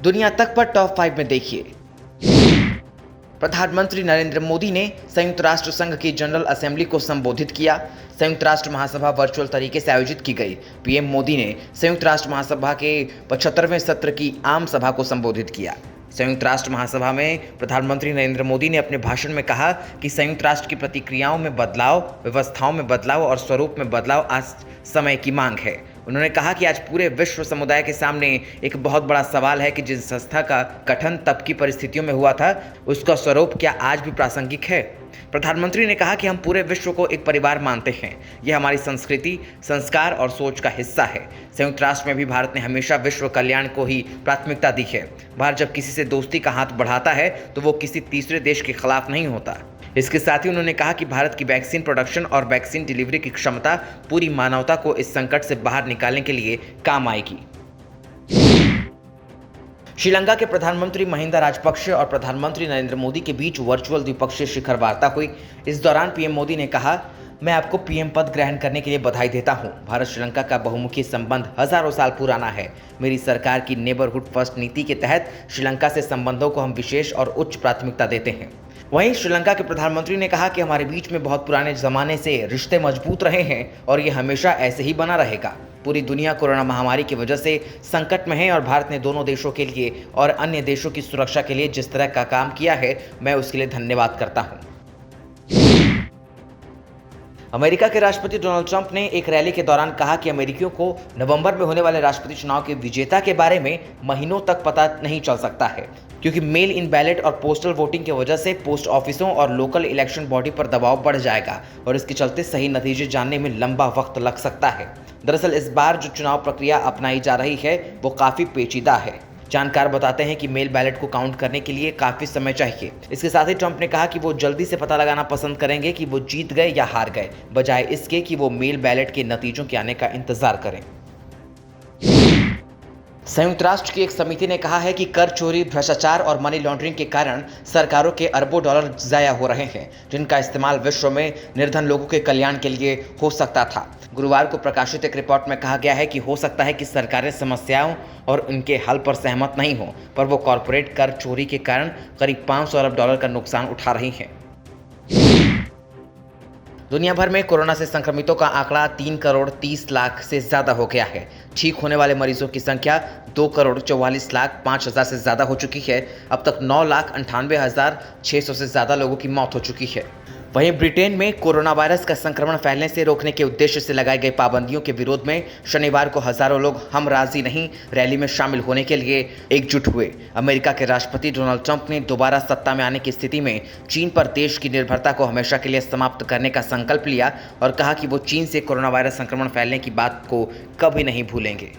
दुनिया तक पर टॉप 5 में देखिए। प्रधानमंत्री नरेंद्र मोदी ने संयुक्त राष्ट्र संघ की जनरल असेंबली को संबोधित किया। संयुक्त राष्ट्र महासभा वर्चुअल तरीके से आयोजित की गई। पीएम मोदी ने संयुक्त राष्ट्र महासभा के 75वें सत्र की आम सभा को संबोधित किया। संयुक्त राष्ट्र महासभा में प्रधानमंत्री नरेंद्र मोदी ने अपने भाषण में कहा कि संयुक्त राष्ट्र की प्रतिक्रियाओं में बदलाव, व्यवस्थाओं में बदलाव और स्वरूप में बदलाव आज समय की मांग है। उन्होंने कहा कि आज पूरे विश्व समुदाय के सामने एक बहुत बड़ा सवाल है कि जिस संस्था का गठन तब की परिस्थितियों में हुआ था, उसका स्वरूप क्या आज भी प्रासंगिक है। प्रधानमंत्री ने कहा कि हम पूरे विश्व को एक परिवार मानते हैं। यह हमारी संस्कृति, संस्कार और सोच का हिस्सा है। संयुक्त राष्ट्र में भी भारत ने हमेशा विश्व कल्याण को ही प्राथमिकता दी है। भारत जब किसी से दोस्ती का हाथ बढ़ाता है तो वो किसी तीसरे देश के खिलाफ नहीं होता। इसके साथ ही उन्होंने कहा कि भारत की वैक्सीन प्रोडक्शन और वैक्सीन डिलीवरी की क्षमता पूरी मानवता को इस संकट से बाहर निकालने के लिए काम आएगी। श्रीलंका के प्रधानमंत्री महिंदा राजपक्षे और प्रधानमंत्री नरेंद्र मोदी के बीच वर्चुअल द्विपक्षीय शिखर वार्ता हुई। इस दौरान पीएम मोदी ने कहा, मैं आपको पीएम पद ग्रहण करने के लिए बधाई देता हूं। भारत श्रीलंका का बहुमुखी संबंध हजारों साल पुराना है। मेरी सरकार की नेबरहुड फर्स्ट नीति के तहत श्रीलंका से संबंधों को हम विशेष और उच्च प्राथमिकता देते हैं। वहीं श्रीलंका के प्रधानमंत्री ने कहा कि हमारे बीच में बहुत पुराने जमाने से रिश्ते मजबूत रहे हैं और ये हमेशा ऐसे ही बना रहेगा। पूरी दुनिया कोरोना महामारी की वजह से संकट में है और भारत ने दोनों देशों के लिए और अन्य देशों की सुरक्षा के लिए जिस तरह का काम किया है, मैं उसके लिए धन्यवाद करता हूं। अमेरिका के राष्ट्रपति डोनाल्ड ट्रंप ने एक रैली के दौरान कहा कि अमेरिकियों को नवंबर में होने वाले राष्ट्रपति चुनाव के विजेता के बारे में महीनों तक पता नहीं चल सकता है, क्योंकि मेल इन बैलेट और पोस्टल वोटिंग की वजह से पोस्ट ऑफिसों और लोकल इलेक्शन बॉडी पर दबाव बढ़ जाएगा और इसके चलते सही नतीजे जानने में लंबा वक्त लग सकता है। दरअसल इस बार जो चुनाव प्रक्रिया अपनाई जा रही है वो काफ़ी पेचीदा है। जानकार बताते हैं कि मेल बैलेट को काउंट करने के लिए काफ़ी समय चाहिए। इसके साथ ही ट्रंप ने कहा कि वो जल्दी से पता लगाना पसंद करेंगे कि वो जीत गए या हार गए, बजाय इसके कि वो मेल बैलेट के नतीजों के आने का इंतजार करें। संयुक्त राष्ट्र की एक समिति ने कहा है कि कर चोरी, भ्रष्टाचार और मनी लॉन्ड्रिंग के कारण सरकारों के अरबों डॉलर ज़ाया हो रहे हैं, जिनका इस्तेमाल विश्व में निर्धन लोगों के कल्याण के लिए हो सकता था। गुरुवार को प्रकाशित एक रिपोर्ट में कहा गया है कि हो सकता है कि सरकारें समस्याओं और उनके हल पर सहमत नहीं हों, पर वो कॉरपोरेट कर चोरी के कारण करीब 500 अरब डॉलर का नुकसान उठा रही हैं। दुनिया भर में कोरोना से संक्रमितों का आंकड़ा 3 करोड़ 30 लाख से ज़्यादा हो गया है। ठीक होने वाले मरीजों की संख्या 2 करोड़ 44 लाख 5 हज़ार से ज़्यादा हो चुकी है। अब तक 9,98,600 से ज़्यादा लोगों की मौत हो चुकी है। वहीं ब्रिटेन में कोरोना वायरस का संक्रमण फैलने से रोकने के उद्देश्य से लगाई गई पाबंदियों के विरोध में शनिवार को हजारों लोग हम राजी नहीं रैली में शामिल होने के लिए एकजुट हुए। अमेरिका के राष्ट्रपति डोनाल्ड ट्रंप ने दोबारा सत्ता में आने की स्थिति में चीन पर देश की निर्भरता को हमेशा के लिए समाप्त करने का संकल्प लिया और कहा कि वो चीन से कोरोना वायरस संक्रमण फैलने की बात को कभी नहीं भूलेंगे।